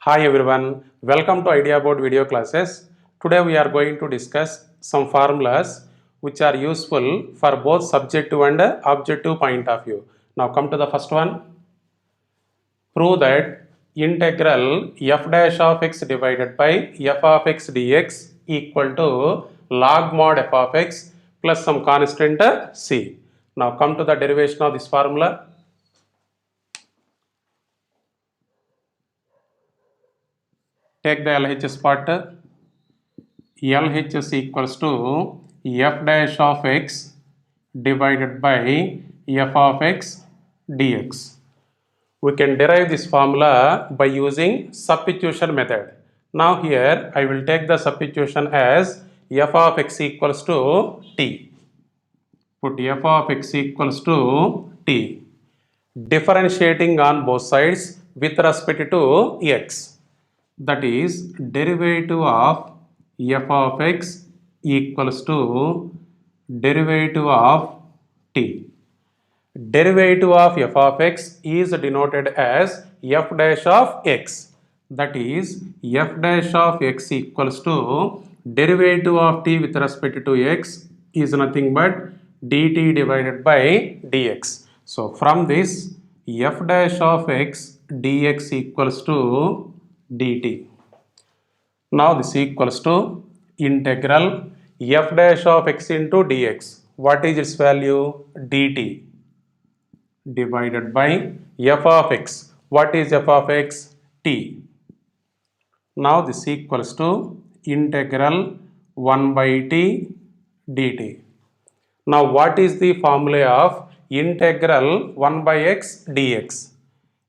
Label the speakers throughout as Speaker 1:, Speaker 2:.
Speaker 1: Hi everyone, welcome to Idea Board video classes. Today we are going to discuss some formulas which are useful for both subjective and objective point of view. Now come to the first one. Prove that integral f dash of x divided by f of x dx equal to log mod f of x plus some constant c. Now come to the derivation of this formula. Take the LHS part. LHS equals to f dash of x divided by f of x dx. We can derive this formula by using substitution method. Now here I will take the substitution as f of x equals to t. Put f of x equals to t. Differentiating on both sides with respect to x. That is derivative of f of x equals to derivative of t. Derivative of f of x is denoted as f dash of x. That is f dash of x equals to derivative of t with respect to x is nothing but dt divided by dx. So from this f dash of x dx equals to dt. Now this equals to integral f dash of x into dx. What is its value? dt divided by f of x. What is f of x? t. Now this equals to integral 1 by t dt. Now what is the formula of integral 1 by x dx?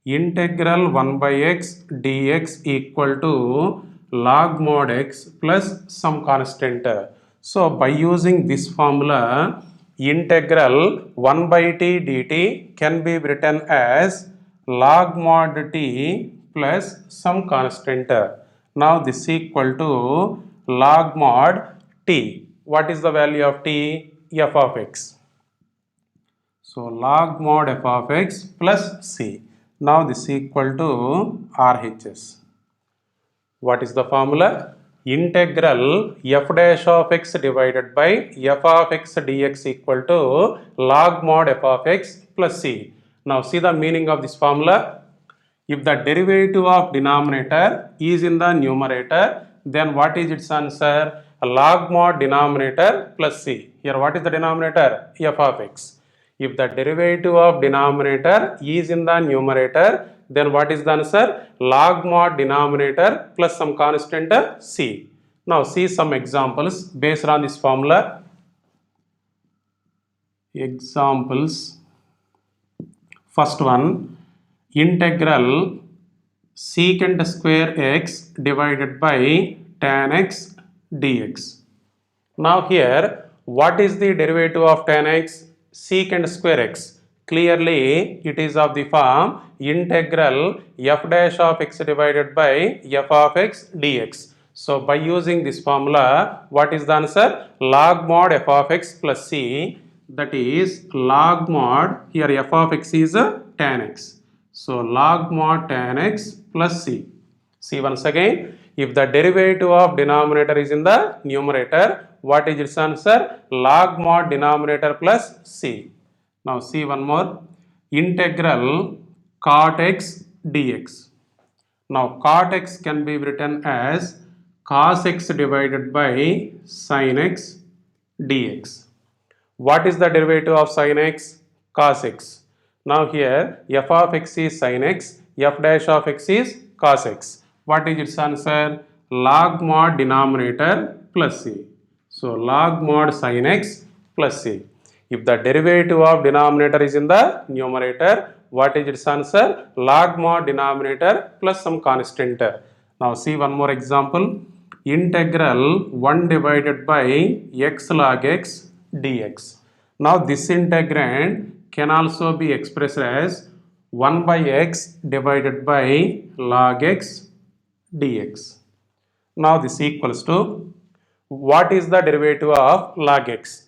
Speaker 1: Integral 1 by x dx equal to log mod x plus some constant. So by using this formula, integral 1 by t dt can be written as log mod t plus some constant. Now this equal to log mod t. What is the value of t? F of x. So log mod f of x plus c. Now this equal to RHS. What is the formula? Integral f dash of x divided by f of x dx equal to log mod f of x plus c. Now see the meaning of this formula. If the derivative of denominator is in the numerator, then what is its answer? Log mod denominator plus c. Here what is the denominator? F of x. If the derivative of denominator is in the numerator, then what is the answer? Log mod denominator plus some constant c. Now see some examples based on this formula. Examples. First one, integral secant square x divided by tan x dx. Now here, what is the derivative of tan x? Secant square x. Clearly, it is of the form integral f dash of x divided by f of x dx. So by using this formula, what is the answer? Log mod f of x plus c. That is log mod, here f of x is tan x. So log mod tan x plus c. See once again, if the derivative of denominator is in the numerator, what is its answer? Log mod denominator plus c. Now see one more, integral cot x dx. Now cot x can be written as cos x divided by sin x dx. What is the derivative of sin x? Cos x. Now here f of x is sin x, f dash of x is cos x. What is its answer? Log mod denominator plus c. So log mod sin x plus c. If the derivative of denominator is in the numerator, what is its answer? Log mod denominator plus some constant. Now see one more example. Integral 1 divided by x log x dx. Now this integrand can also be expressed as 1 by x divided by log x dx. Now this equals to, what is the derivative of log x?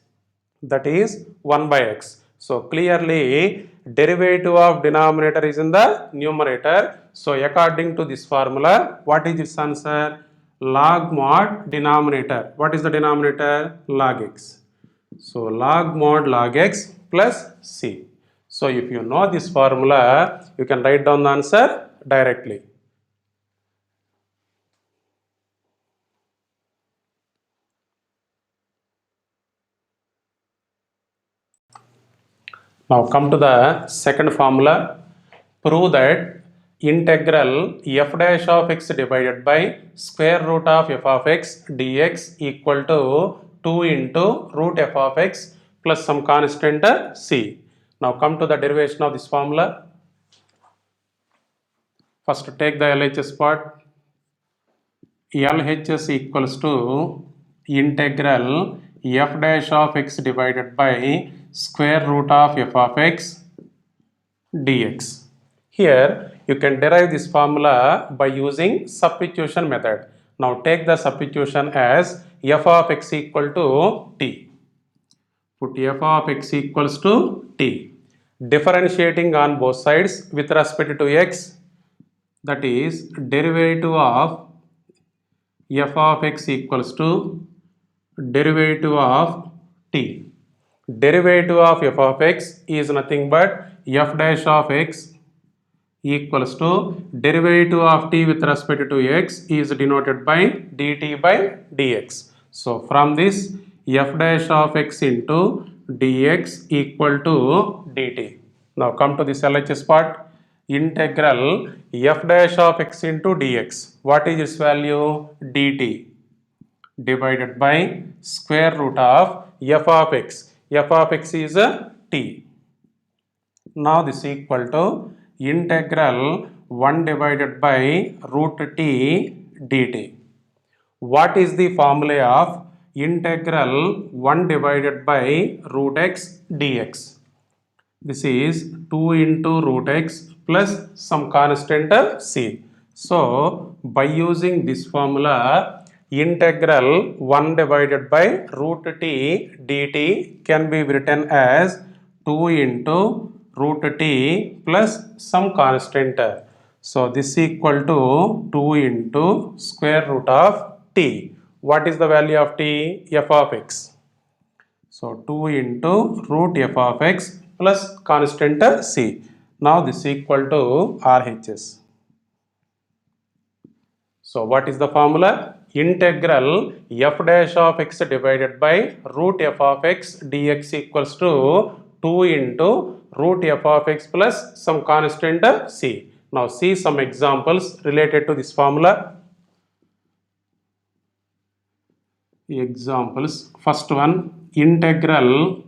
Speaker 1: That is 1 by x. So clearly derivative of denominator is in the numerator. So according to this formula, what is this answer? Log mod denominator. What is the denominator? Log x. So log mod log x plus c. So if you know this formula, you can write down the answer directly. Now come to the second formula. Prove that integral f dash of x divided by square root of f of x dx equal to 2 into root f of x plus some constant c. Now come to the derivation of this formula. First take the LHS part. LHS equals to integral f dash of x divided by square root of f of x dx. Here you can derive this formula by using substitution method. Now take the substitution as f of x equal to t. Put f of x equals to t. Differentiating on both sides with respect to x, that is derivative of f of x equals to derivative of t. Derivative of f of x is nothing but f dash of x equals to derivative of t with respect to x is denoted by dt by dx. So from this f dash of x into dx equal to dt. Now come to this LHS part. Integral f dash of x into dx. What is its value? dt divided by square root of f of x. F of x is a t. Now this is equal to integral 1 divided by root t dt. What is the formula of integral 1 divided by root x dx? This is 2 into root x plus some constant c. So by using this formula, integral 1 divided by root t dt can be written as 2 into root t plus some constant. So this is equal to 2 into square root of t. What is the value of t? F of x. So 2 into root f of x plus constant c. Now this is equal to RHS. So what is the formula? Integral f dash of x divided by root f of x dx equals to 2 into root f of x plus some constant c. Now see some examples related to this formula. Examples. First one, integral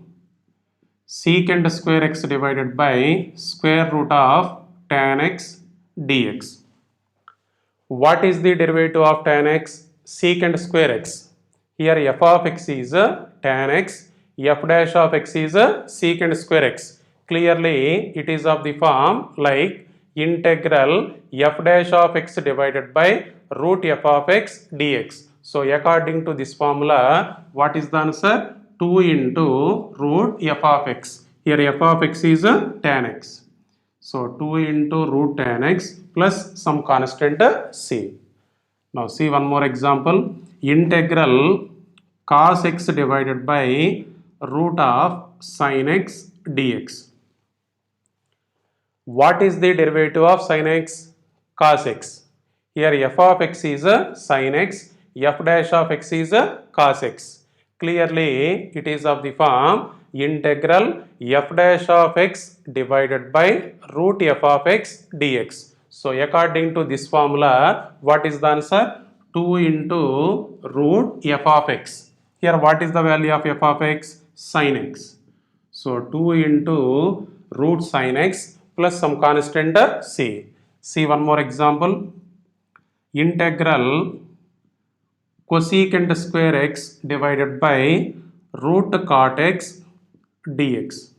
Speaker 1: secant square x divided by square root of tan x dx. What is the derivative of tan x? Secant square x. Here f of x is tan x, f dash of x is secant square x. Clearly it is of the form like integral f dash of x divided by root f of x dx. So according to this formula, what is the answer? 2 into root f of x. Here f of x is tan x. So 2 into root tan x plus some constant c. Now see one more example. Integral cos x divided by root of sin x dx. What is the derivative of sin x? Cos x. Here f of x is sin x, f dash of x is cos x. Clearly it is of the form integral f dash of x divided by root f of x dx. So according to this formula, what is the answer? 2 into root f of x. Here what is the value of f of x? Sin x. So 2 into root sin x plus some constant c. See one more example. Integral cosecant square x divided by root cot x dx.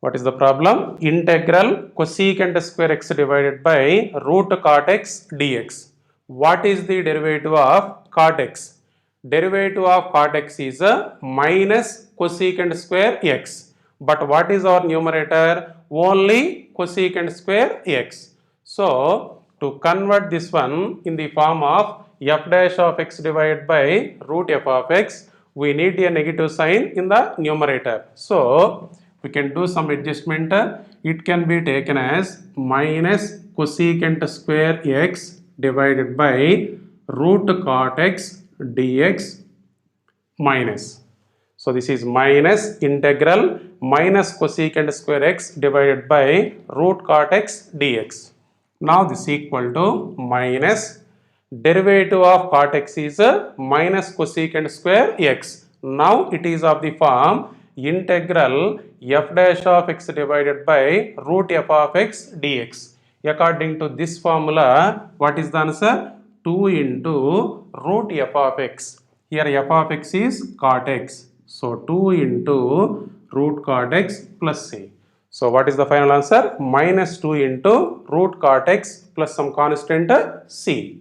Speaker 1: What is the problem? Integral cosecant square x divided by root cot x dx. What is the derivative of cot x? Derivative of cot x is a minus cosecant square x. But what is our numerator? Only cosecant square x. So to convert this one in the form of f dash of x divided by root f of x, we need a negative sign in the numerator. So we can do some adjustment. It can be taken as minus cosecant square x divided by root cot x dx minus. So this is minus integral minus cosecant square x divided by root cot x dx. Now this is equal to minus derivative of cot x is minus cosecant square x. Now it is of the form integral f dash of x divided by root f of x dx. According to this formula, what is the answer? 2 into root f of x. Here f of x is cot x. So 2 into root cot x plus c. So what is the final answer? Minus 2 into root cot x plus some constant c.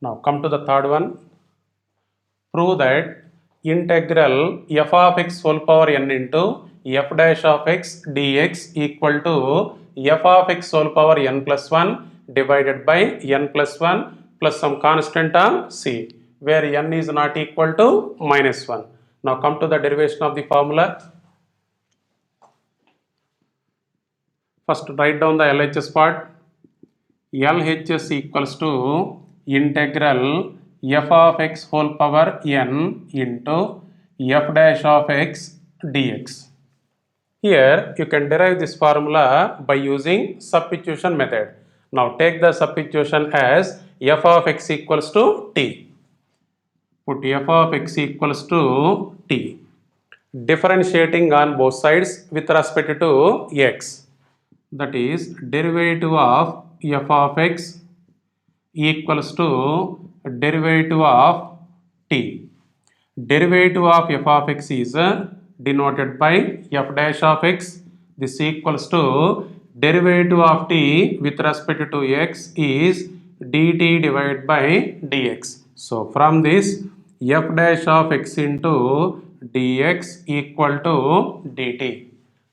Speaker 1: Now come to the third one. Prove that integral f of x whole power n into f dash of x dx equal to f of x whole power n plus 1 divided by n plus 1 plus some constant on c, where n is not equal to minus 1. Now come to the derivation of the formula. First write down the LHS part. LHS equals to integral f of x whole power n into f dash of x dx. Here you can derive this formula by using substitution method. Now take the substitution as f of x equals to t. Put f of x equals to t. Differentiating on both sides with respect to x. That is derivative of f of x equals to derivative of t. Derivative of f of x is denoted by f dash of x. This equals to derivative of t with respect to x is dt divided by dx. So from this f dash of x into dx equal to dt.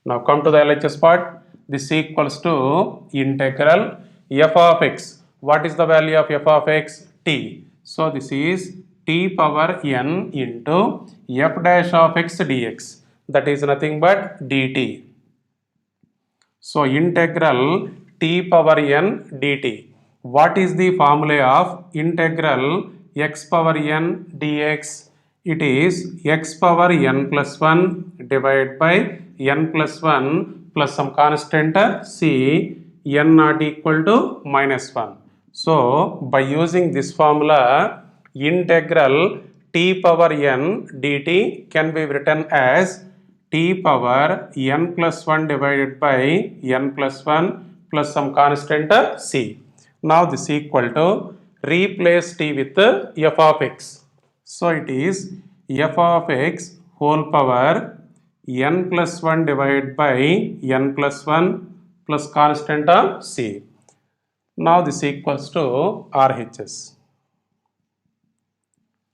Speaker 1: Now come to the LHS part. This equals to integral f of x. What is the value of f of x? T. So this is t power n into f dash of x dx. That is nothing but dt. So integral t power n dt. What is the formula of integral x power n dx? It is x power n plus 1 divided by n plus 1 plus some constant c, n not equal to minus 1. So by using this formula, integral t power n dt can be written as t power n plus 1 divided by n plus 1 plus some constant c. Now this is equal to replace t with f of x. So it is f of x whole power n plus 1 divided by n plus 1 plus constant of c. Now this equals to RHS.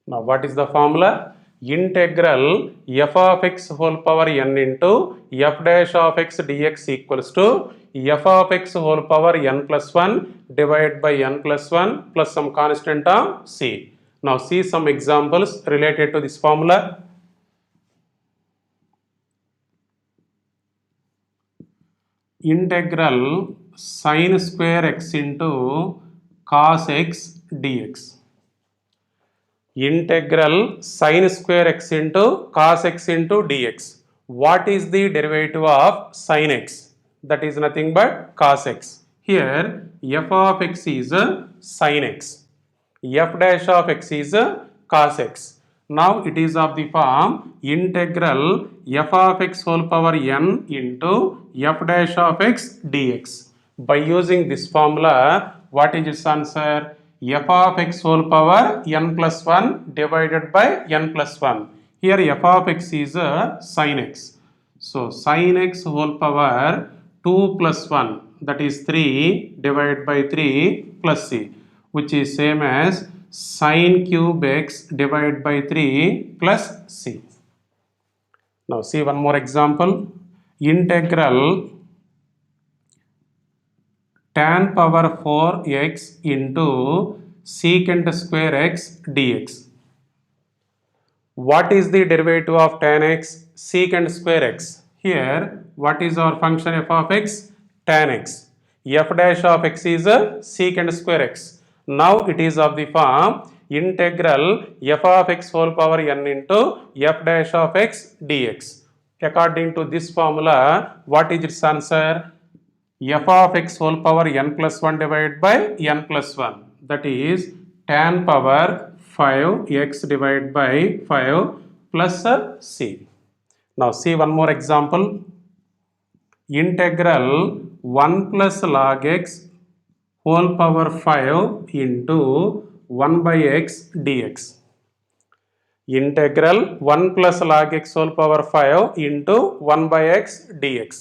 Speaker 1: Now what is the formula? Integral f of x whole power n into f dash of x dx equals to f of x whole power n plus 1 divided by n plus 1 plus some constant of c. Now see some examples related to this formula. Integral sin square x into cos x dx. Integral sin square x into cos x into dx. What is the derivative of sin x? That is nothing but cos x. Here f of x is sin x. F dash of x is cos x. Now it is of the form integral f of x whole power n into f dash of x dx. By using this formula, what is its answer? F of x whole power n plus 1 divided by n plus 1. Here f of x is sin x. So sin x whole power 2 plus 1, that is 3 divided by 3 plus c, which is same as sine cube x divided by 3 plus c. Now see one more example. Integral tan power 4x into secant square x dx. What is the derivative of tan x? Secant square x. Here, what is our function f of x? Tan x. F dash of x is a secant square x. Now it is of the form integral f of x whole power n into f dash of x dx. According to this formula, what is its answer? F of x whole power n plus 1 divided by n plus 1. That is tan power 5x divided by 5 plus c. Now see one more example. Integral 1 plus log x whole power 5 into 1 by x dx. Integral 1 plus log x whole power 5 into 1 by x dx.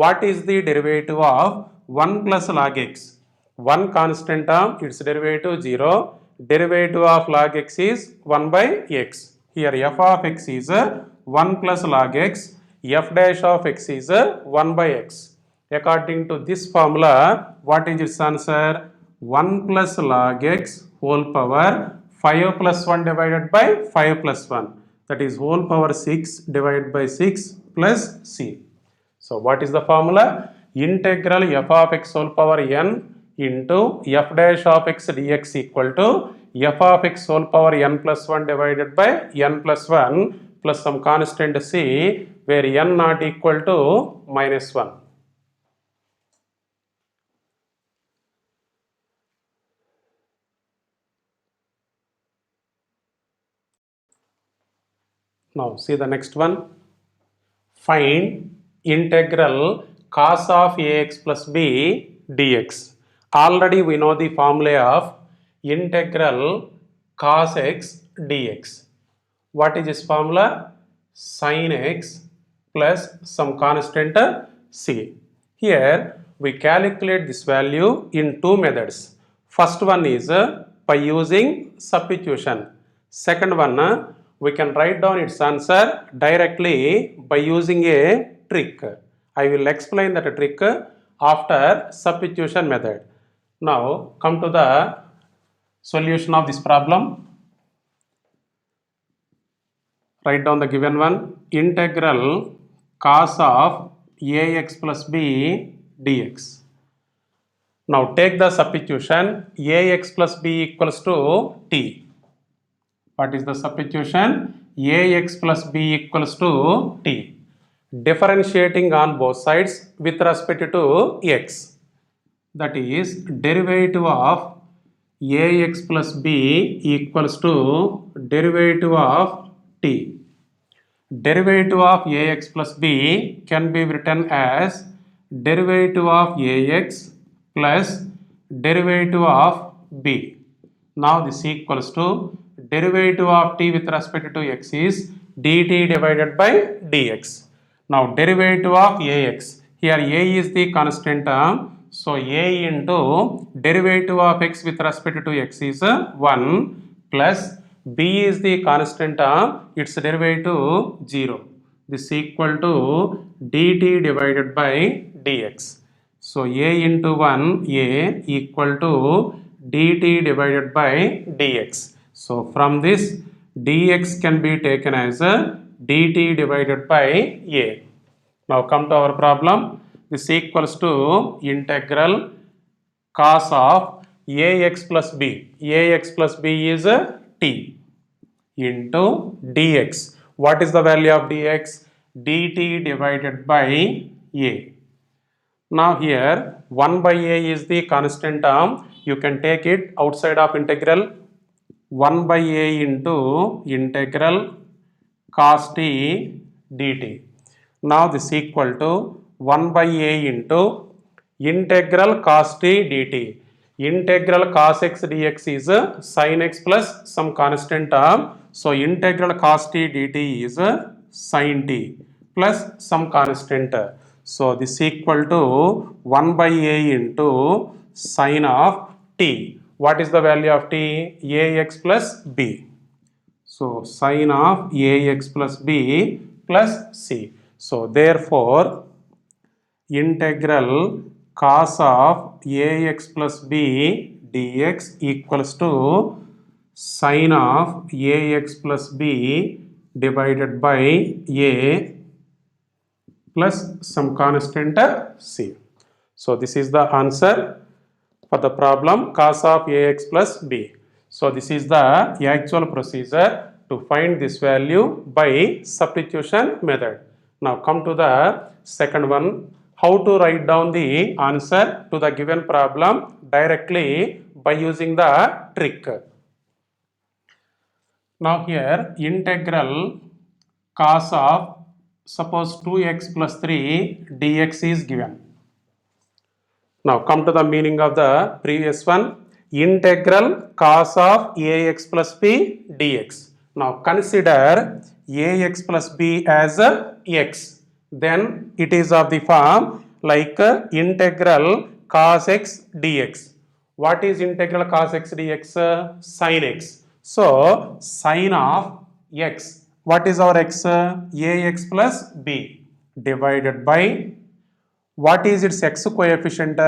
Speaker 1: What is the derivative of 1 plus log x? 1 constant term, its derivative 0. Derivative of log x is 1 by x. Here f of x is 1 plus log x. F dash of x is 1 by x. According to this formula, what is its answer? 1 plus log x whole power 5 plus 1 divided by 5 plus 1. That is whole power 6 divided by 6 plus c. So what is the formula? Integral f of x whole power n into f dash of x dx equal to f of x whole power n plus 1 divided by n plus 1 plus some constant c, where n not equal to minus 1. Now see the next one. Find integral cos of ax plus b dx. Already we know the formula of integral cos x dx. What is this formula? Sin x plus some constant c. Here we calculate this value in two methods. First one is by using substitution. Second one, we can write down its answer directly by using a trick. I will explain that trick after substitution method. Now come to the solution of this problem. Write down the given one. Integral cos of ax plus b dx. Now take the substitution. Ax plus b equals to t. What is the substitution? Ax plus b equals to t. Differentiating on both sides with respect to x. That is derivative of ax plus b equals to derivative of t. Derivative of ax plus b can be written as derivative of ax plus derivative of b. Now this equals to derivative of t with respect to x is dt divided by dx. Now derivative of ax. Here a is the constant term. So a into derivative of x with respect to x is 1 plus b is the constant term, its derivative 0. This equal to dt divided by dx. So a into 1 a equal to dt divided by dx. So from this dx can be taken as a dt divided by a. Now come to our problem. This equals to integral cos of ax plus b. Ax plus b is t into dx. What is the value of dx? dt divided by a. Now here 1 by a is the constant term. You can take it outside of integral. 1 by a into integral cos t dt. Now this equal to 1 by a into integral cos t dt. Integral cos x dx is sin x plus some constant term. So integral cos t dt is sin t plus some constant. So this is equal to 1 by a into sine of t. What is the value of t? Ax plus b. So sine of ax plus b plus c. So therefore integral cos of ax plus b dx equals to sine of ax plus b divided by a plus some constant c. So this is the answer for the problem cos of ax plus b. So this is the actual procedure to find this value by substitution method. Now come to the second one, how to write down the answer to the given problem directly by using the trick. Now here integral cos of suppose 2x plus 3 dx is given. Now come to the meaning of the previous one, integral cos of ax plus b dx. Now consider ax plus b as x, then it is of the form like integral cos x dx. What is integral cos x dx? Sin x. So sin of x, what is our x? Ax plus b divided by, what is its x coefficient?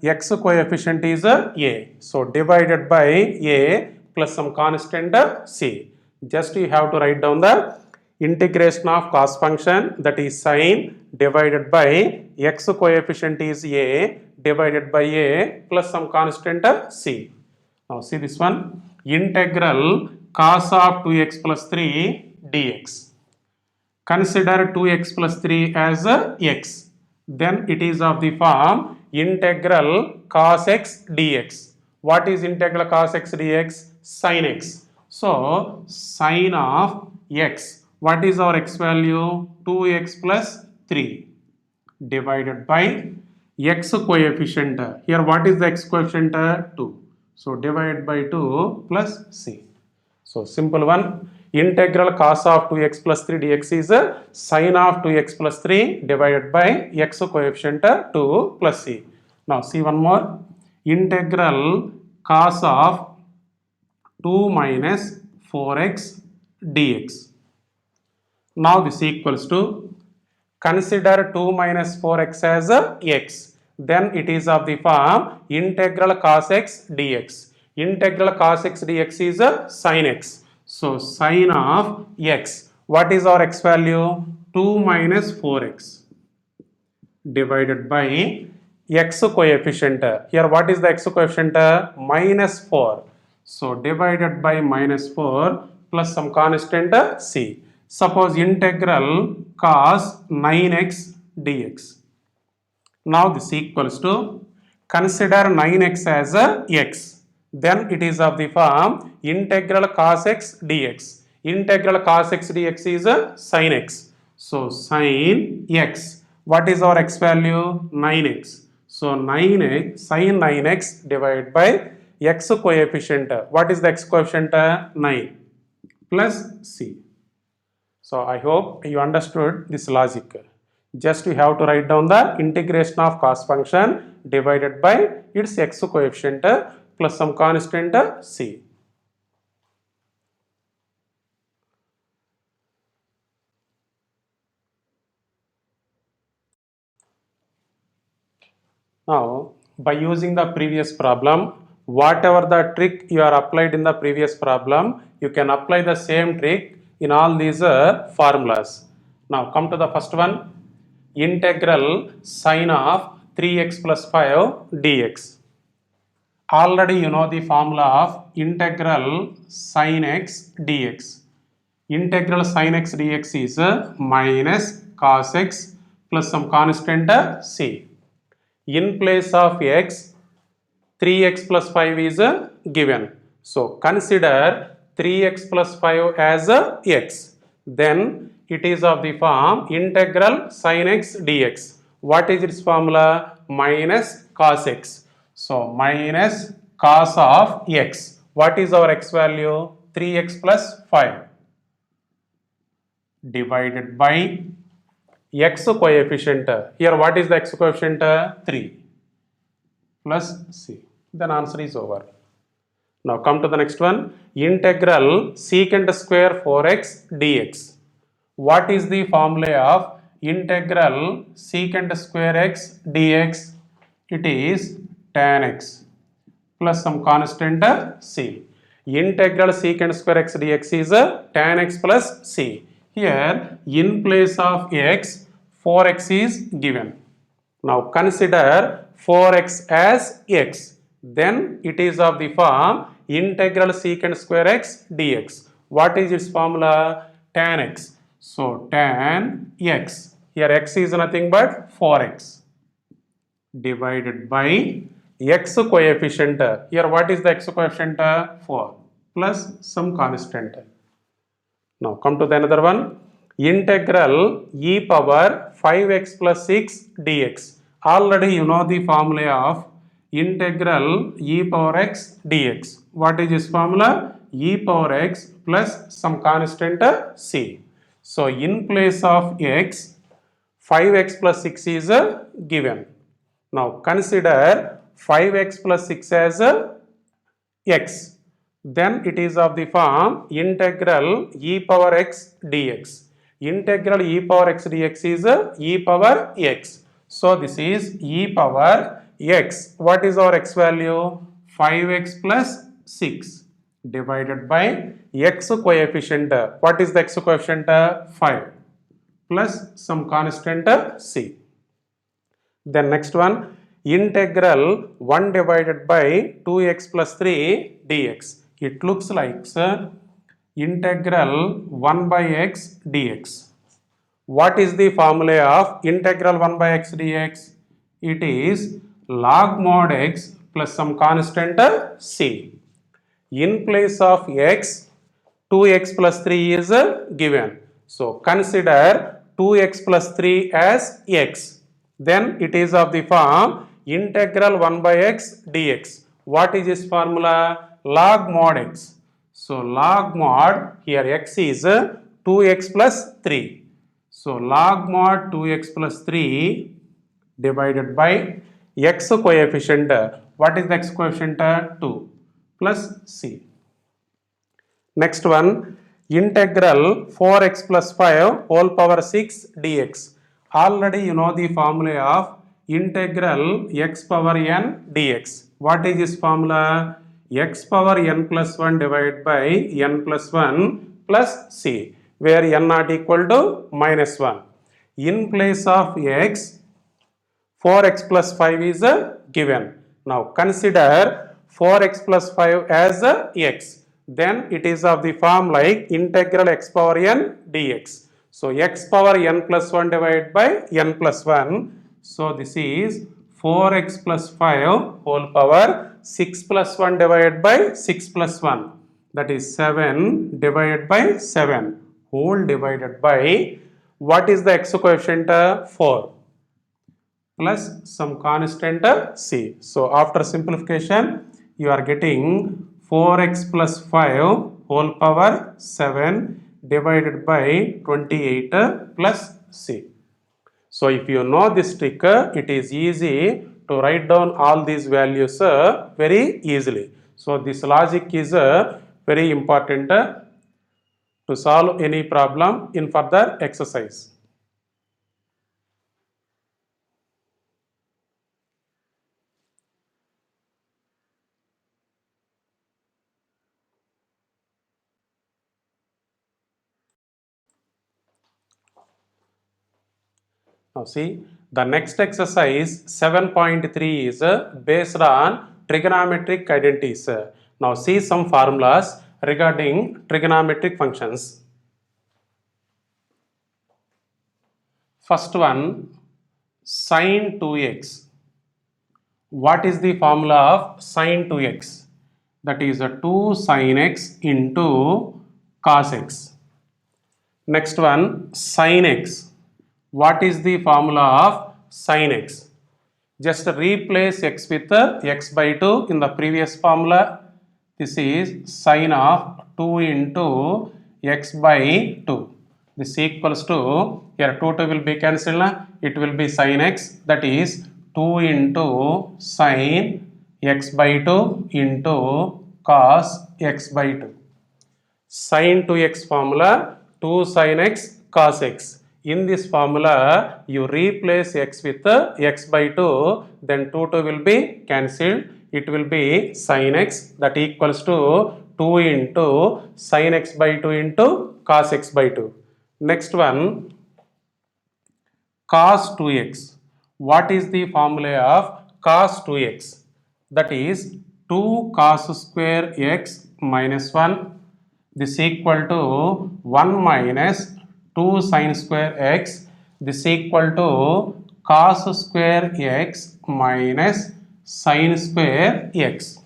Speaker 1: X coefficient is a. So divided by a plus some constant c. Just you have to write down the integration of cos function, that is sin, divided by x coefficient is a divided by a plus some constant c. Now see this one, integral cos of 2x plus 3 dx. Consider 2x plus 3 as x. Then it is of the form integral cos x dx. What is integral cos x dx? Sin x. So sin of x, what is our x value? 2x plus 3 divided by x coefficient. Here what is the x coefficient? 2. So divided by 2 plus c. So simple one, integral cos of 2x plus 3 dx is sin of 2x plus 3 divided by x coefficient 2 plus c. Now see one more, integral cos of 2 minus 4x dx. Now this equals to, consider 2 minus 4x as x, then it is of the form integral cos x dx. Integral cos x dx is sin x. So sin of x, what is our x value? 2 minus 4x divided by x coefficient. Here what is the x coefficient? Minus 4. So divided by minus 4 plus some constant c. Suppose integral cos 9x dx. Now this equals to, consider 9x as x, then it is of the form integral cos x dx. Integral cos x dx is sin x. So sin x, what is our x value? 9x. So 9x, sin 9x divided by x coefficient. What is the x coefficient? 9 plus c. So I hope you understood this logic. Just you have to write down the integration of cos function divided by its x coefficient plus some constant c. Now by using the previous problem, whatever the trick you are applied in the previous problem, you can apply the same trick in all these formulas. Now come to the first one, integral sine of 3x plus 5 dx. Already you know the formula of integral sin x dx. Integral sin x dx is minus cos x plus some constant c. In place of x, 3x plus 5 is given. So consider 3x plus 5 as x. Then it is of the form integral sin x dx. What is its formula? Minus cos x. So minus cos of x. What is our x value? 3x plus 5 divided by x coefficient. Here what is the x coefficient? 3 plus c. Then answer is over. Now come to the next one. Integral secant square 4x dx. What is the formula of integral secant square x dx? It is tan x plus some constant c. Integral secant square x dx is tan x plus c. Here in place of x, 4x is given. Now consider 4x as x. Then it is of the form integral secant square x dx. What is its formula? Tan x. So tan x. Here x is nothing but 4x divided by x coefficient. Here what is the x coefficient? 4 plus some constant. Now come to the another one. Integral e power 5x plus 6 dx. Already you know the formula of integral e power x dx. What is this formula? E power x plus some constant c. So in place of x, 5x plus 6 is given. Now consider 5x plus 6 as x. Then it is of the form integral e power x dx. Integral e power x dx is e power x. So this is e power x. What is our x value? 5x plus 6 divided by x coefficient. What is the x coefficient? 5 plus some constant c. Then next one, integral 1 divided by 2x plus 3 dx. It looks like integral 1 by x dx. What is the formula of integral 1 by x dx? It is log mod x plus some constant c. In place of x, 2x plus 3 is given. So consider 2x plus 3 as x. Then it is of the form integral 1 by x dx. What is this formula? Log mod x. So log mod, here x is 2x plus 3. So log mod 2x plus 3 divided by x coefficient. What is the x coefficient? 2 plus c. Next one, integral 4x plus 5 whole power 6 dx. Already you know the formula of integral x power n dx. What is this formula? X power n plus 1 divided by n plus 1 plus c, where n not equal to minus 1. In place of x, 4x plus 5 is given. Now consider 4x plus 5 as x. Then it is of the form like integral x power n dx. So x power n plus 1 divided by n plus 1. So this is 4x plus 5 whole power 6 plus 1 divided by 6 plus 1. That is 7 divided by 7 whole divided by, what is the x coefficient? 4 plus some constant c. So after simplification, you are getting 4x plus 5 whole power 7 divided by 28 plus c. So if you know this trick, it is easy to write down all these values very easily. So this logic is very important to solve any problem in further exercise. Now see, the next exercise 7.3 is based on trigonometric identities. Now see some formulas regarding trigonometric functions. First one, sine 2x. What is the formula of sine 2x? That is 2 sine x into cos x. Next one, sine x. What is the formula of sine x? Just replace x with x by 2 in the previous formula. This is sine of 2 into x by 2. This equals to, here 2 will be cancelled, it will be sin x, that is 2 into sin x by 2 into cos x by 2. Sin 2x formula, 2 sin x cos x. In this formula, you replace x with x by 2, then 2 will be cancelled. It will be sin x, that equals to 2 into sin x by 2 into cos x by 2. Next one, cos 2x. What is the formula of cos 2x? That is 2 cos square x minus 1. This equal to 1 minus 2 sin square x. This equal to cos square x minus sin square x.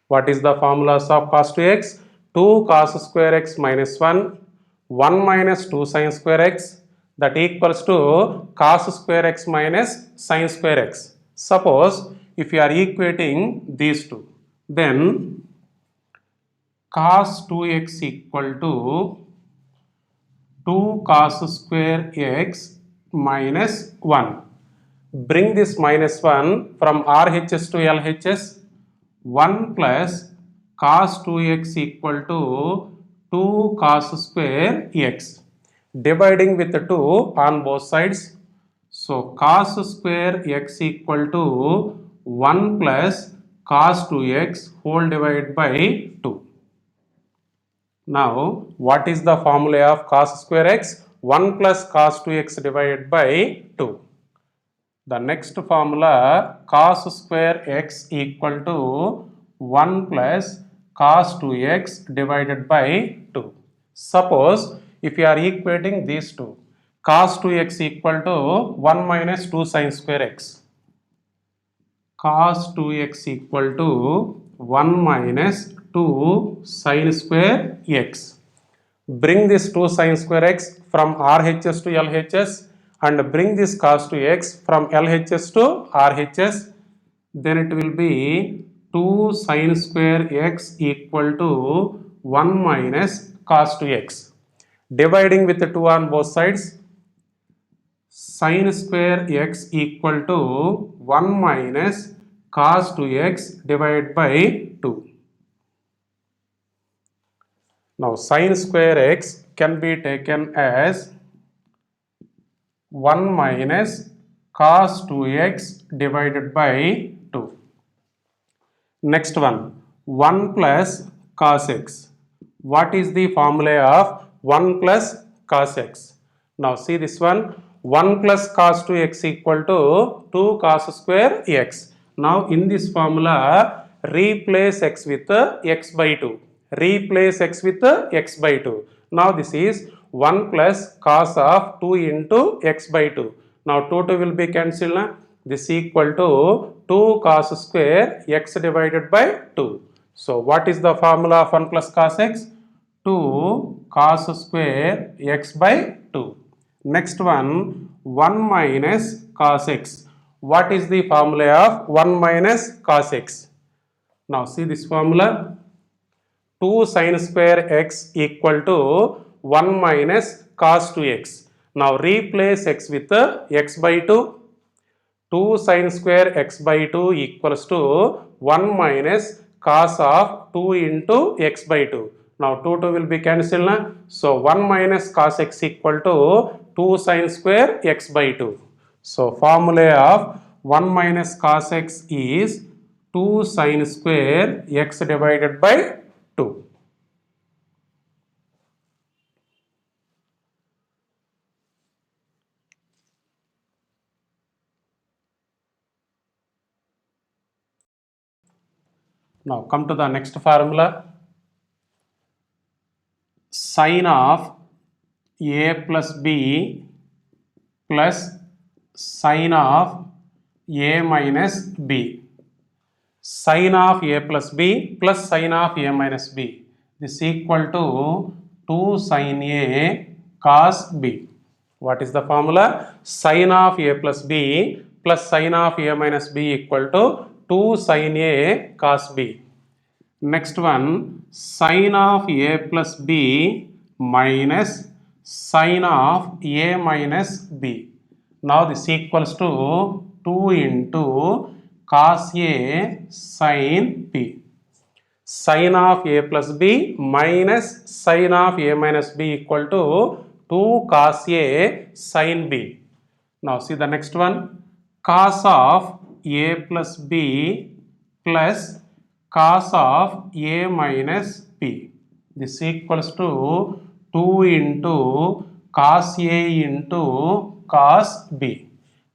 Speaker 1: What is the formulas of cos 2x? 2 cos square x minus 1, 1 minus 2 sin square x, that equals to cos square x minus sin square x. Suppose if you are equating these two, then cos 2x equal to 2 cos square x minus 1. Bring this minus 1 from RHS to LHS. 1 plus cos 2x equal to 2 cos square x. Dividing with the 2 on both sides. So cos square x equal to 1 plus cos 2x whole divided by 2. Now, what is the formula of cos square x? 1 plus cos 2x divided by 2. The next formula, cos square x equal to 1 plus cos 2x divided by 2. Suppose if you are equating these two, cos 2x equal to 1 minus 2 sin square x. Cos 2x equal to 1 minus 2 sin square x. Bring this 2 sin square x from RHS to LHS and bring this cos 2x from LHS to RHS. Then it will be 2 sin square x equal to 1 minus cos 2x. Dividing with the 2 on both sides, sin square x equal to 1 minus cos 2x divided by 2. Now sin square x can be taken as 1 minus cos 2x divided by 2. Next one, 1 plus cos x. What is the formula of 1 plus cos x? Now see this one, 1 plus cos 2x equal to 2 cos square x. Now in this formula, replace x with x by 2. Replace x with x by 2. Now this is 1 plus cos of 2 into x by 2. Now 2 will be cancelled. This equal to 2 cos square x divided by 2. So what is the formula of 1 plus cos x? 2 cos square x by 2. Next one, 1 minus cos x. What is the formula of 1 minus cos x? Now see this formula, 2 sin square x equal to 1 minus cos 2x. Now replace x with x by 2. 2 sin square x by 2 equals to 1 minus cos of 2 into x by 2. Now 2 will be cancelled. So 1 minus cos x equal to 2 sin square x by 2. So formula of 1 minus cos x is 2 sin square x divided by 2. Now come to the next formula. Sin of a plus b plus sin of a minus b. Sin of a plus b plus sin of a minus b. This equal to 2 sin a cos b. What is the formula? Sin of a plus b plus sin of a minus b equal to 2 sin a cos b. Next one, sin of a plus b minus sine of a minus b. Now this equals to 2 into cos a sin b. Sine of a plus b minus sine of a minus b equal to 2 cos a sin b. Now see the next one. Cos of a plus b plus cos of a minus b. This equals to 2 into cos a into cos b.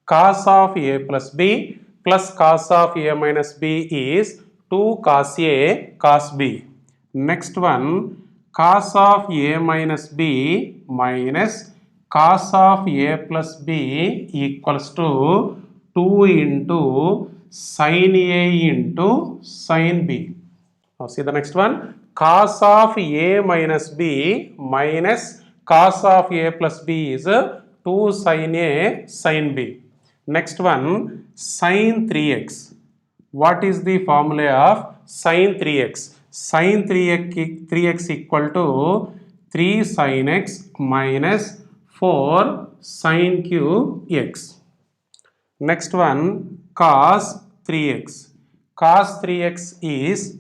Speaker 1: Cos of a plus b plus cos of a minus b is 2 cos a cos b. Next one, cos of a minus b minus cos of a plus b equals to 2 into sin a into sin b. Now see the next one, cos of a minus b minus cos of a plus b is 2 sin a sin b. Next one, sin 3x. What is the formula of sin 3x? Sin 3x equal to 3 sin x minus 4 sin cube x. Next one, cos 3x. Cos 3x is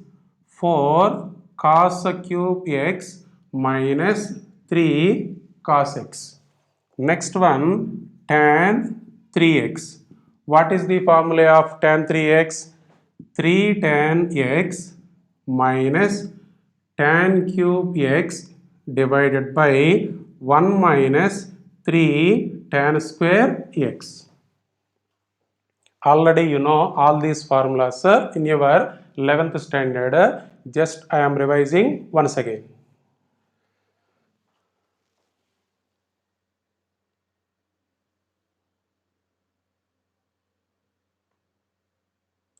Speaker 1: 4 cos cube x minus 3 cos x. Next one, tan 3x. What is the formula of tan 3x? 3 tan x minus tan cube x divided by 1 minus 3 tan square x. Already you know all these formulas in your 11th standard. Just I am revising once again.